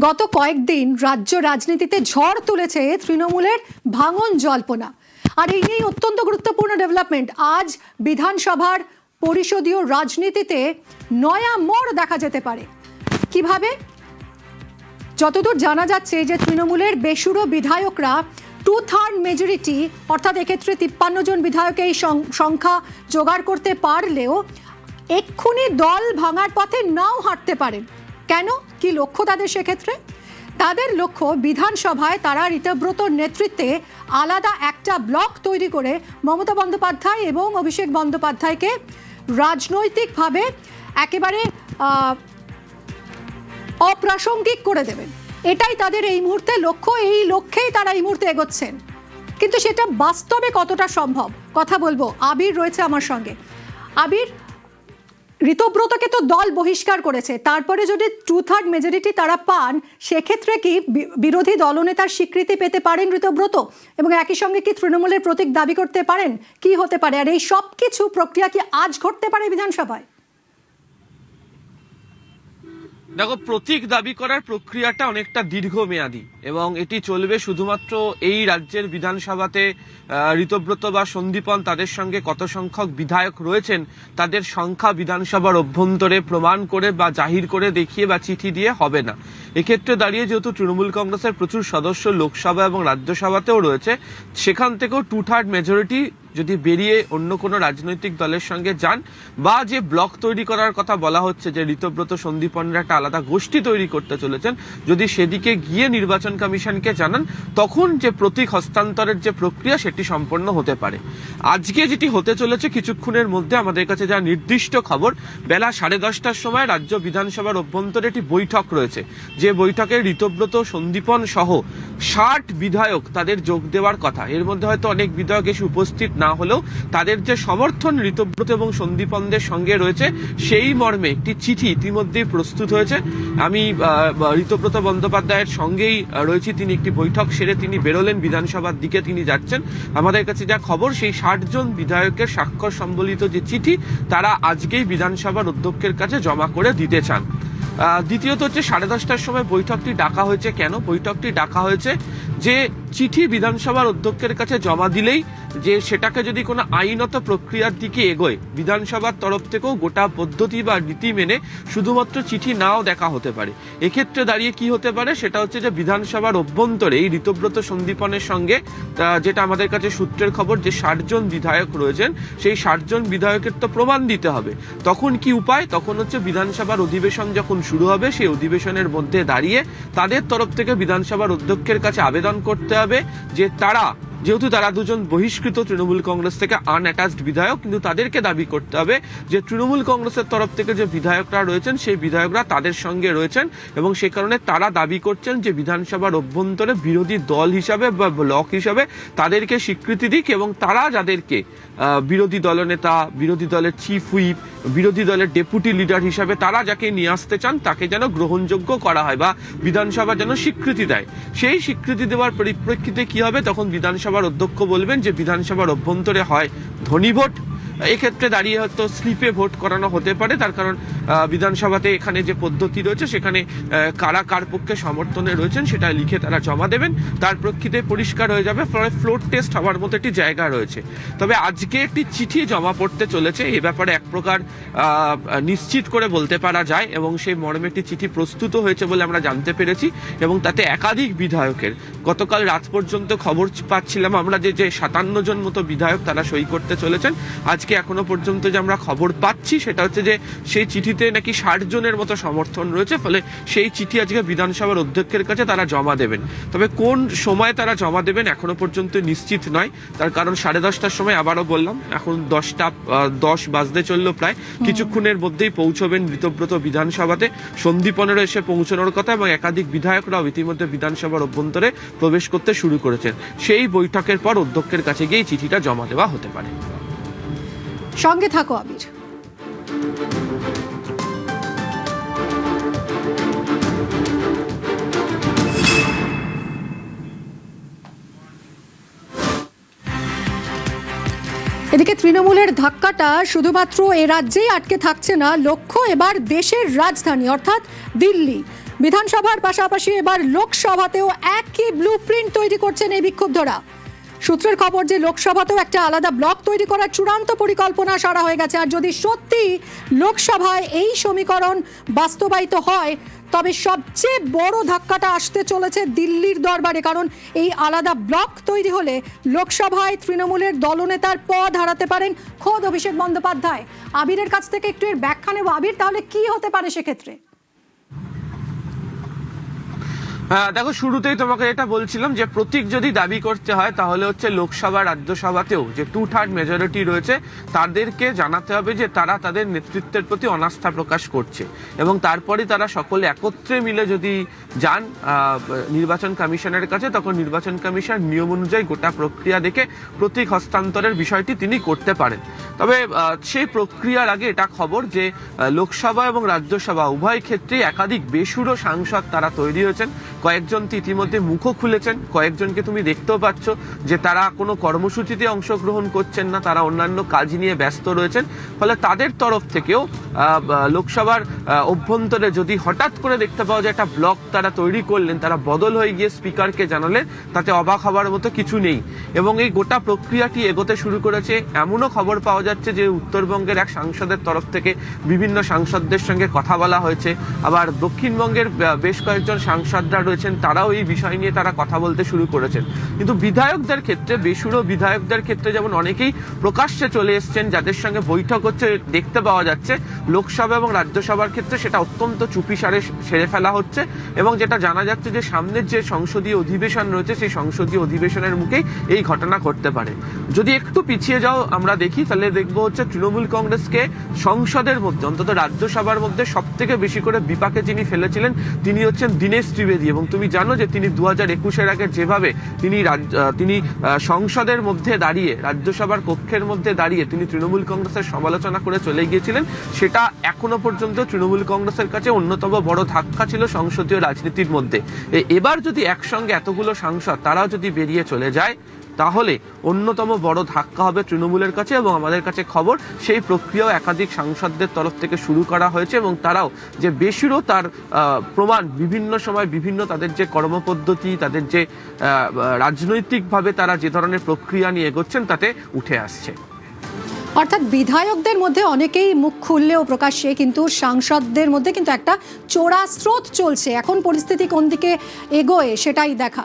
গত কয়েকদিন রাজ্য রাজনীতিতে ঝড় তুলেছে তৃণমূলের ভাঙন জল্পনা। আর এই নিয়েই অত্যন্ত গুরুত্বপূর্ণ ডেভেলপমেন্ট। আজ বিধানসভার পরিষদীয় রাজনীতিতে নয়া মোড় দেখা যেতে পারে। কিভাবে? যতদূর জানা যাচ্ছে যে তৃণমূলের বেসুরো বিধায়করা 2/3 মেজরিটি অর্থাৎ এক্ষেত্রে 53 জন বিধায়ক এই সংখ্যা জোগাড় করতে পারলেও এক্ষুনি দল ভাঙার পথে নাও হাঁটতে পারেন। কেন? কি লক্ষ্য তাদের? সেক্ষেত্রে তাদের লক্ষ্য বিধানসভায় তারা ঋতব্রতর নেতৃত্বে আলাদা একটা ব্লক তৈরি করে মমতা বন্দ্যোপাধ্যায় এবং অভিষেক বন্দ্যোপাধ্যায়কে রাজনৈতিকভাবে একেবারে অপ্রাসঙ্গিক করে দেবেন। এটাই তাদের এই মুহূর্তে লক্ষ্য, এই লক্ষ্যেই তারা এই মুহূর্তে এগোচ্ছেন। কিন্তু সেটা বাস্তবে কতটা সম্ভব কথা বলবো। আবির রয়েছে আমার সঙ্গে। আবির, ঋতব্রতকে তো দল বহিষ্কার করেছে, তারপরে যদি 2/3 মেজরিটি তারা পান, সেক্ষেত্রে কি বিরোধী দলনেতার স্বীকৃতি পেতে পারেন ঋতব্রত? এবং একই সঙ্গে কি তৃণমূলের প্রতীক দাবি করতে পারেন? কি হতে পারে? আর এই সব কিছু প্রক্রিয়া কি আজ ঘটতে পারে বিধানসভায়? দেখো, প্রতীক দাবি করার প্রক্রিয়াটা অনেকটা দীর্ঘমেয়াদী এবং এটি চলবে শুধুমাত্র এই রাজ্যের বিধানসভাতে ঋতব্রত বা সন্দীপন তাদের সঙ্গে কত সংখ্যক বিধায়ক রয়েছেন তাদের সংখ্যা বিধানসভার অভ্যন্তরে প্রমাণ করে বা জাহির করে দেখিয়ে বা চিঠি দিয়ে হবে না। এক্ষেত্রে দাঁড়িয়ে যেহেতু তৃণমূল কংগ্রেসের প্রচুর সদস্য লোকসভা এবং রাজ্যসভাতেও রয়েছে, সেখান থেকেও 2/3 মেজরিটি যদি বেরিয়ে অন্য কোনো রাজনৈতিক দলের সঙ্গে যান বা যে ব্লক তৈরি করার কথা বলা হচ্ছে যে ঋতব্রত সন্দীপনের একটা আলাদা গোষ্ঠী তৈরি করতে চলেছেন, যদি সেদিকে গিয়ে নির্বাচন কমিশনকে জানান, তখন যে প্রতীক হস্তান্তরের যে প্রক্রিয়া সেটি সম্পন্ন হতে পারে। আজকে যেটি হতে চলেছে কিছুক্ষণের মধ্যে আমাদের কাছে যা নির্দিষ্ট খবর, বেলা 10:30টার সময় রাজ্য বিধানসভার অভ্যন্তরে একটি বৈঠক রয়েছে, যে বৈঠকে ঋতব্রত সন্দীপন সহ 60 বিধায়ক তাদের যোগ দেওয়ার কথা। এর মধ্যে হয়তো অনেক বিধায়ক এসে উপস্থিত না হলেও তাদের যে সমর্থন ঋতব্রত এবং সন্দীপনদের সঙ্গে রয়েছে, সেই মর্মে একটি চিঠি ইতিমধ্যেই প্রস্তুত হয়েছে। আমি ঋতব্রত বন্দ্যোপাধ্যায়ের সঙ্গেই রয়েছি, তিনি একটি বৈঠক সেরে তিনি বেরোলেন, বিধানসভার দিকে তিনি যাচ্ছেন। আমাদের কাছে যা খবর, সেই 60 জন বিধায়কের স্বাক্ষর সম্বলিত যে চিঠি তারা আজকেই বিধানসভার অধ্যক্ষের কাছে জমা করে দিতে চান। দ্বিতীয়ত হচ্ছে 10:30টার সময় বৈঠকটি ডাকা হয়েছে কেন? বৈঠকটি ডাকা হয়েছে যে চিঠি বিধানসভার অধ্যক্ষের কাছে জমা দিলেই যে সেটাকে যদি কোনো আইনত প্রক্রিয়ার দিকে এগোয়, বিধানসভার তরফ থেকেও গোটা পদ্ধতি বা নীতি মেনে শুধুমাত্র চিঠি নাও দেখা হতে পারে। এক্ষেত্রে দাঁড়িয়ে কি হতে পারে সেটা হচ্ছে যে বিধানসভার অভ্যন্তরে এই ঋতব্রত সন্দীপনের সঙ্গে, যেটা আমাদের কাছে সূত্রের খবর, যে 60 জন বিধায়ক রয়েছেন, সেই 60 জন বিধায়কের তো প্রমাণ দিতে হবে। তখন কি উপায়? তখন হচ্ছে বিধানসভার অধিবেশন যখন শুরু হবে, সেই অধিবেশনের মধ্যে দাঁড়িয়ে তাদের তরফ থেকে বিধানসভার অধ্যক্ষের কাছে আবেদন করতে হবে যে তারা, যেহেতু তারা দুজন বহিষ্কৃত তৃণমূল কংগ্রেস থেকে আনঅ্যাটাচড বিধায়ক, কিন্তু তাদেরকে দাবি করতে হবে যে তৃণমূল কংগ্রেসের তরফ থেকে যে বিধায়করা রয়েছেন সেই বিধায়করা তাদের সঙ্গে রয়েছেন এবং সে কারণে তারা দাবি করছেন যে বিধানসভার অভ্যন্তরে বিরোধী দল হিসাবে বা ব্লক হিসাবে তাদেরকে স্বীকৃতি দিক এবং তারা যাদেরকে বিরোধী দলনেতা, বিরোধী দলের চিফ হুইপ, বিরোধী দলের ডেপুটি লিডার হিসাবে তারা যাকে নিয়ে আসতে চান তাকে যেন গ্রহণযোগ্য করা হয় বা বিধানসভা যেন স্বীকৃতি দেয়। সেই স্বীকৃতি দেওয়ার পরিপ্রেক্ষিতে কি হবে? তখন বিধানসভার অধ্যক্ষ বলবেন যে বিধানসভার অভ্যন্তরে হয় ধ্বনি ভোট, এক্ষেত্রে দাঁড়িয়ে হয়তো স্লিপে ভোট করানো হতে পারে, তার কারণ বিধানসভাতে এখানে যে পদ্ধতি রয়েছে সেখানে কারা কার পক্ষে সমর্থনে রয়েছেন সেটা লিখে তারা জমা দেবেন, তার প্রেক্ষিতে পরিষ্কার হয়ে যাবে, ফলে ফ্লোর টেস্ট হওয়ার মতো একটি জায়গা রয়েছে। তবে আজকে একটি চিঠি জমা পড়তে চলেছে, এ ব্যাপারে এক প্রকার নিশ্চিত করে বলতে পারা যায় এবং সেই মর্মে একটি চিঠি প্রস্তুত হয়েছে বলে আমরা জানতে পেরেছি এবং তাতে একাধিক বিধায়কের, গতকাল রাত পর্যন্ত খবর পাচ্ছিলাম আমরা যে 57 জন মতো বিধায়ক তারা সই করতে চলেছেন। আজকে এখনো পর্যন্ত যে আমরা খবর পাচ্ছি সেটা হচ্ছে যে সেই চিঠিতে নাকি 60 জনের মতো সমর্থন রয়েছে, ফলে সেই চিঠি আজকে বিধানসভার অধ্যক্ষের কাছে তারা জমা দেবেন। তবে কোন সময় তারা জমা দেবেন এখনো পর্যন্ত নিশ্চিত নয়, তার কারণ 10:30টার সময়, আবারও বললাম, এখন 10:10 বাজতে চললো প্রায়, কিছুক্ষণের মধ্যেই পৌঁছবেন ঋতব্রত বিধানসভাতে। সন্দীপনেরও এসে পৌঁছানোর কথা এবং একাধিক বিধায়করাও ইতিমধ্যে বিধানসভার অভ্যন্তরে প্রবেশ করতে শুরু করেছেন। সেই বৈঠকের পর অধ্যক্ষের কাছে গিয়ে চিঠিটা জমা দেওয়া হতে পারে। সঙ্গে থাকো আবির। এদিকে তৃণমূলের ধাক্কাটা শুধুমাত্র এ রাজ্যেই আটকে থাকছে না, লক্ষ্য এবার দেশের রাজধানী অর্থাৎ দিল্লি। বিধানসভার পাশাপাশি এবার লোকসভাতেও একই ব্লুপ্রিন্ট তৈরি করছেন এই বিক্ষুব্ধরা। সূত্রের খবর যে লোকসভাতেও একটা আলাদা ব্লক তৈরি করার চূড়ান্ত পরিকল্পনা সারা হয়ে গেছে। আর যদি সত্যি লোকসভায় এই সমীকরণ বাস্তবায়িত হয় তবে সবচেয়ে বড় ধাক্কাটা আসতে চলেছে দিল্লির দরবারে। কারণ এই আলাদা ব্লক তৈরি হলে লোকসভায় তৃণমূলের দলনেতার পদ হারাতে পারেন খোদ অভিষেক বন্দ্যোপাধ্যায়। আবিরের কাছ থেকে একটু এর ব্যাখ্যা নেব। আবির, তাহলে কি হতে পারে সেক্ষেত্রে? দেখো, শুরুতেই তোমাকে এটা বলছিলাম যে প্রতীক যদি দাবি করতে হয় তাহলে হচ্ছে লোকসভা রাজ্যসভাতেও যে 2/3 মেজরিটি রয়েছে তাদেরকে জানাতে হবে যে তারা তাদের নেতৃত্বের প্রতি অনাস্থা প্রকাশ করছে, এবং তারপরে তারা সকলে একত্রে মিলে যদি যান নির্বাচন কমিশনের কাছে, তখন নির্বাচন কমিশন নিয়ম অনুযায়ী গোটা প্রক্রিয়া দেখে প্রতীক হস্তান্তরের বিষয়টি তিনি করতে পারেন। তবে সেই প্রক্রিয়ার আগে এটা খবর যে লোকসভা এবং রাজ্যসভা উভয় ক্ষেত্রেই একাধিক বেসুরো সাংসদ তারা তৈরি হয়েছেন। কয়েকজন ইতিমধ্যে মুখও খুলেছেন, কয়েকজনকে তুমি দেখতেও পাচ্ছ যে তারা কোনো কর্মসূচিতে অংশগ্রহণ করছেন না, তারা অন্যান্য কাজ নিয়ে ব্যস্ত রয়েছেন। ফলে তাদের তরফ থেকেও লোকসভার অভ্যন্তরে যদি হঠাৎ করে দেখতে পাওয়া যায় একটা ব্লক তারা তৈরি করলেন, তারা বদল হয়ে গিয়ে স্পিকারকে জানালেন, তাতে অবাক হওয়ার মতো কিছু নেই। এবং এই গোটা প্রক্রিয়াটি এগোতে শুরু করেছে। এমনও খবর পাওয়া যাচ্ছে যে উত্তরবঙ্গের এক সাংসদের তরফ থেকে বিভিন্ন সাংসদদের সঙ্গে কথা বলা হয়েছে, আবার দক্ষিণবঙ্গের বেশ কয়েকজন সাংসদরা রয়েছেন তারাও এই বিষয় নিয়ে তারা কথা বলতে শুরু করেছেন। কিন্তু বিধায়কদের ক্ষেত্রে, বেসুরো বিধায়কদের ক্ষেত্রে যেমন অনেকেই প্রকাশ্যে চলে এসছেন, যাদের সঙ্গে বৈঠক হচ্ছে দেখতে পাওয়া যাচ্ছে, লোকসভা এবং রাজ্যসভার ক্ষেত্রে সেটা অত্যন্ত চুপিসারে সেরে ফেলা হচ্ছে। এবং যেটা জানা যাচ্ছে যে সামনের যে সংসদীয় অধিবেশন রয়েছে সেই সংসদীয় অধিবেশনের মুখেই এই ঘটনা ঘটতে পারে। যদি একটু পিছিয়ে যাও আমরা দেখি, তাহলে দেখবো হচ্ছে তৃণমূল কংগ্রেসকে সংসদের মধ্যে, অন্তত রাজ্যসভার মধ্যে সব থেকে বেশি করে বিপাকে যিনি ফেলেছিলেন তিনি হচ্ছেন দীনেশ ত্রিবেদী। এবং তুমি জানো যে তিনি 2021-এর আগে যেভাবে তিনি সংসদের মধ্যে দাঁড়িয়ে, রাজ্যসভার কক্ষের মধ্যে দাঁড়িয়ে তিনি তৃণমূল কংগ্রেসের সমালোচনা করে চলে গিয়েছিলেন, সেটা এখনো পর্যন্ত তৃণমূল কংগ্রেসের কাছে অন্যতম বড় ধাক্কা ছিল সংসদীয় রাজনীতির মধ্যে। এবার যদি একসঙ্গে এতগুলো সাংসদ তারাও যদি বেরিয়ে চলে যায় তাহলে অন্যতম বড় ধাক্কা হবে তৃণমূলের কাছে। এবং আমাদের কাছে খবর সেই প্রক্রিয়াও একাধিক সাংসদদের তরফ থেকে শুরু করা হয়েছে, এবং তারাও যে বেশিরও তার প্রমাণ বিভিন্ন সময় বিভিন্ন তাদের যে কর্মপদ্ধতি, তাদের যে রাজনৈতিকভাবে তারা যে ধরনের প্রক্রিয়া নিয়ে এগোচ্ছেন তাতে উঠে আসছে। অর্থাৎ বিধায়কদের মধ্যে অনেকেই মুখ খুললেও প্রকাশ্যে, কিন্তু সাংসদদের মধ্যে কিন্তু একটা চোরা স্রোত চলছে। এখন পরিস্থিতি কোন দিকে এগোয় সেটাই দেখা।